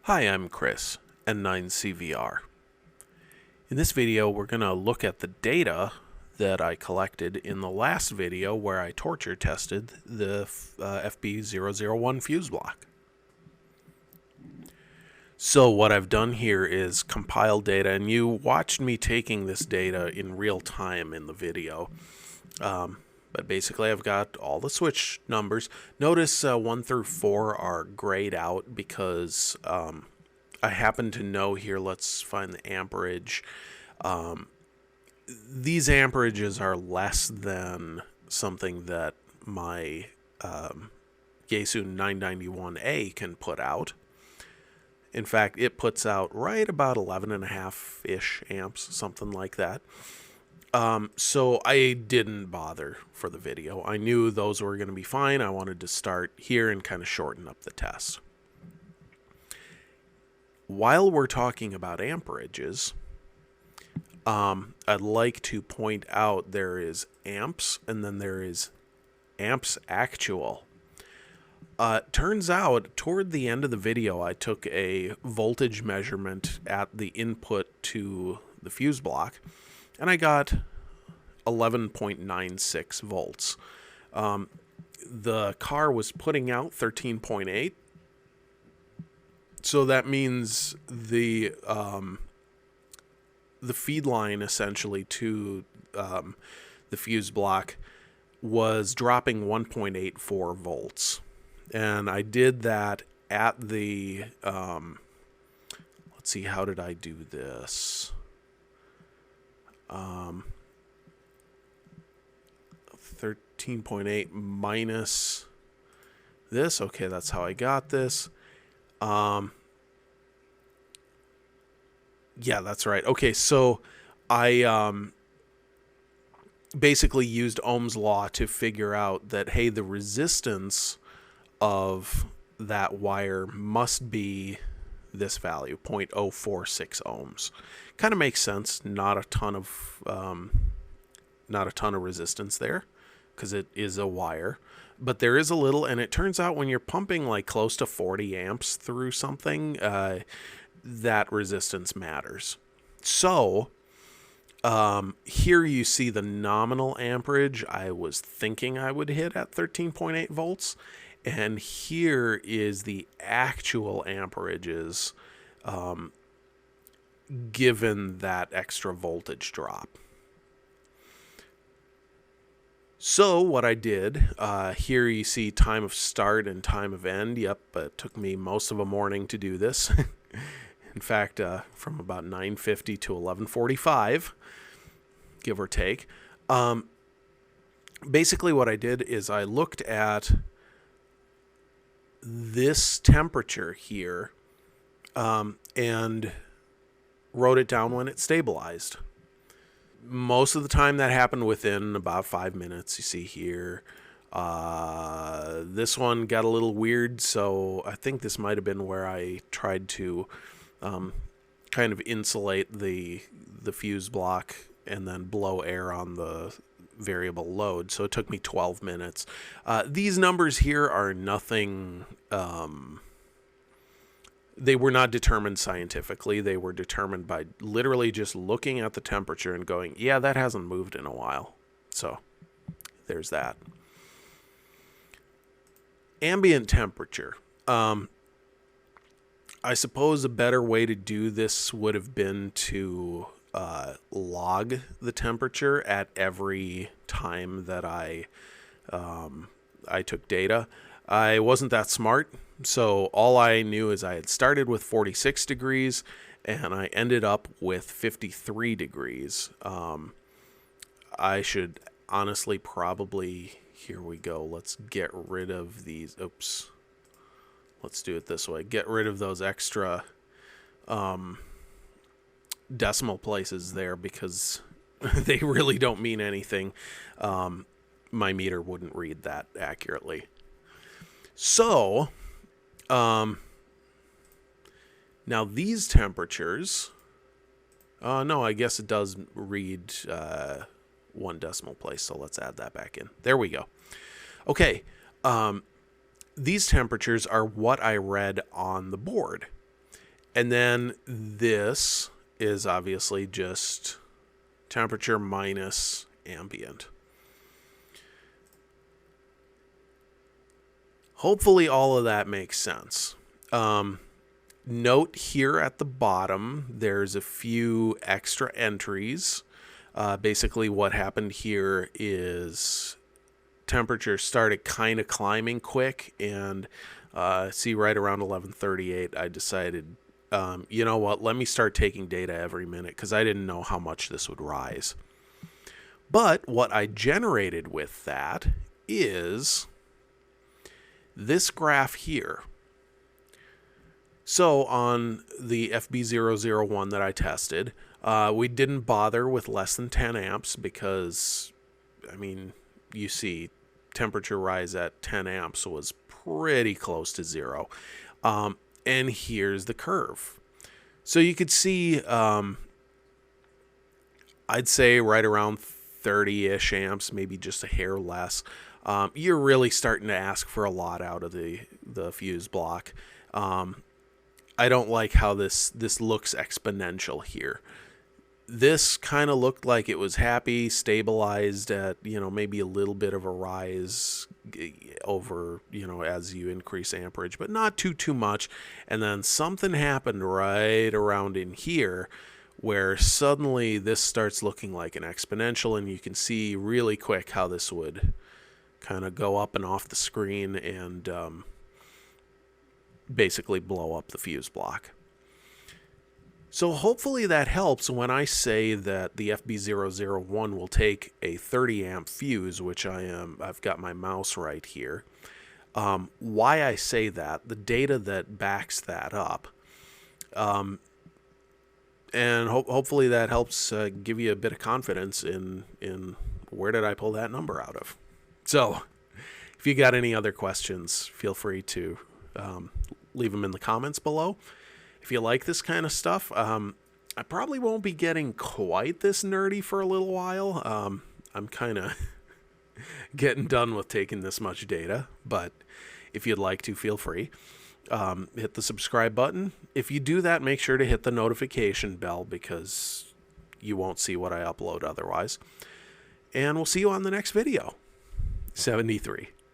Hi, I'm Chris, N9CVR. In this video, we're going to look at the data that I collected in the last video where I torture tested the FB001 fuse block. So what I've done here is compile data, and you watched me taking this data in real time in the video. But basically I've got all the switch numbers. Notice 1 through 4 are grayed out because I happen to know here, let's find the amperage. These amperages are less than something that my Yaesu 991A can put out. In fact, it puts out right about 11.5-ish amps, something like that. So I didn't bother for the video. I knew those were going to be fine. I wanted to start here and kind of shorten up the test. While we're talking about amperages, I'd like to point out there is amps and then there is amps actual. Turns out toward the end of the video, I took a voltage measurement at the input to the fuse block, and I got 11.96 volts. The car was putting out 13.8, so that means the feed line essentially to the fuse block was dropping 1.84 volts. And I did that at the, let's see, how did I do this? 13.8 minus this. Okay, that's how I got this. Yeah, that's right. Okay, so I basically used Ohm's law to figure out that, hey, the resistance of that wire must be this value, 0.046 ohms. Kind of makes sense. Not a ton of resistance there because it is a wire, but there is a little, and it turns out when you're pumping like close to 40 amps through something, that resistance matters. So here you see the nominal amperage I was thinking I would hit at 13.8 volts. And here is the actual amperages given that extra voltage drop. So what I did, here you see time of start and time of end. Yep, it took me most of a morning to do this. In fact, from about 9:50 to 11:45, give or take. Basically what I did is I looked at this temperature here and wrote it down when it stabilized. Most of the time that happened within about 5 minutes. You see here, this one got a little weird, so I think this might have been where I tried to kind of insulate the fuse block and then blow air on the variable load, so it took me 12 minutes. These numbers here are nothing, they were not determined scientifically. They were determined by literally just looking at the temperature and going, yeah, that hasn't moved in a while. So there's that. Ambient temperature. I suppose a better way to do this would have been to log the temperature at every time that I took data. I wasn't that smart, so all I knew is I had started with 46 degrees and I ended up with 53 degrees. I should honestly probably, here we go, let's get rid of these, oops, let's do it this way, get rid of those extra decimal places there because they really don't mean anything. My meter wouldn't read that accurately. So now these temperatures, no, I guess it does read 1 decimal place, so let's add that back in. There we go. Okay, these temperatures are what I read on the board. And then this is obviously just temperature minus ambient. Hopefully all of that makes sense. Note here at the bottom, there's a few extra entries. Basically what happened here is temperature started kind of climbing quick, and see, right around 11:38 I decided, you know what, let me start taking data every minute, because I didn't know how much this would rise. But what I generated with that is this graph here. So on the FB001 that I tested, we didn't bother with less than 10 amps because, I mean, you see temperature rise at 10 amps was pretty close to zero. And here's the curve. So you could see, I'd say right around 30-ish amps, maybe just a hair less. You're really starting to ask for a lot out of the fuse block. I don't like how this looks exponential here. This kind of looked like it was happy, stabilized at, maybe a little bit of a rise over, as you increase amperage, but not too much. And then something happened right around in here where suddenly this starts looking like an exponential, and you can see really quick how this would kind of go up and off the screen and basically blow up the fuse block. So hopefully that helps when I say that the FB001 will take a 30 amp fuse, which I've got my mouse right here. Why I say that, the data that backs that up. And hopefully that helps give you a bit of confidence in where did I pull that number out of. So if you got any other questions, feel free to leave them in the comments below. If you like this kind of stuff, I probably won't be getting quite this nerdy for a little while. I'm kind of getting done with taking this much data, but if you'd like to, feel free. Hit the subscribe button. If you do that, make sure to hit the notification bell, because you won't see what I upload otherwise. And we'll see you on the next video. 73.